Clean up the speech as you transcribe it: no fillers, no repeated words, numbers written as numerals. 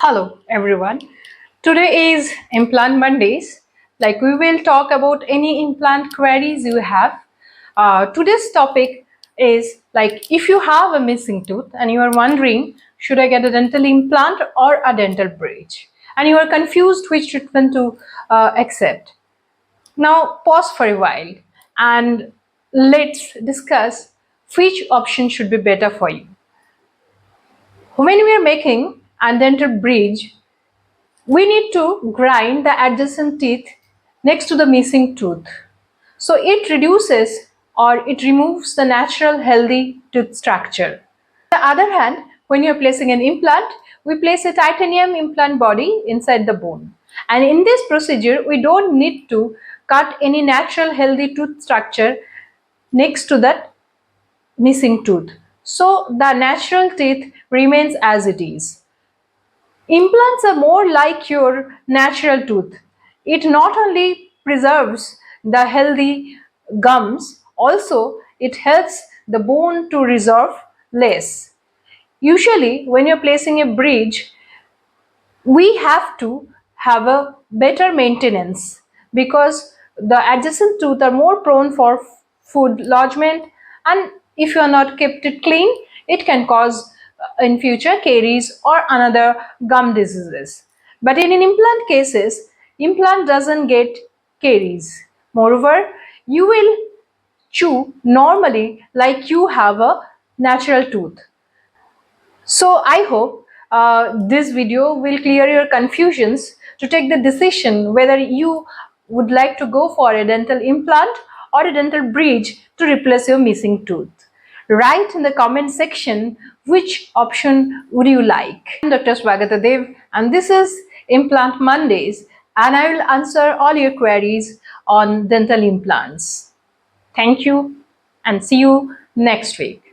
Hello everyone. Today is Implant Mondays. Like we will talk about any implant queries you have. Today's topic is like if you have a missing tooth and you are wondering should I get a dental implant or a dental bridge, and you are confused which treatment to accept. Now pause for a while and let's discuss which option should be better for you. When we are making a dental bridge, we need to grind the adjacent teeth next to the missing tooth. So it reduces or it removes the natural healthy tooth structure. On the other hand, when you're placing an implant, we place a titanium implant body inside the bone. And in this procedure, we don't need to cut any natural healthy tooth structure next to that missing tooth. So the natural teeth remains as it is. Implants are more like your natural tooth. It not only preserves the healthy gums, also it helps the bone to resolve less. Usually, when you're placing a bridge, we have to have a better maintenance because the adjacent tooth are more prone for food lodgement, and if you are not kept it clean, it can cause in future caries or another gum diseases. But in an implant cases, implant doesn't get caries. Moreover, you will chew normally like you have a natural tooth. So I hope this video will clear your confusions to take the decision whether you would like to go for a dental implant or a dental bridge to replace your missing tooth. Write in the comment section which option would you like. I'm Dr. Swagata Dev and this is Implant Mondays, and I will answer all your queries on dental implants. Thank you and see you next week.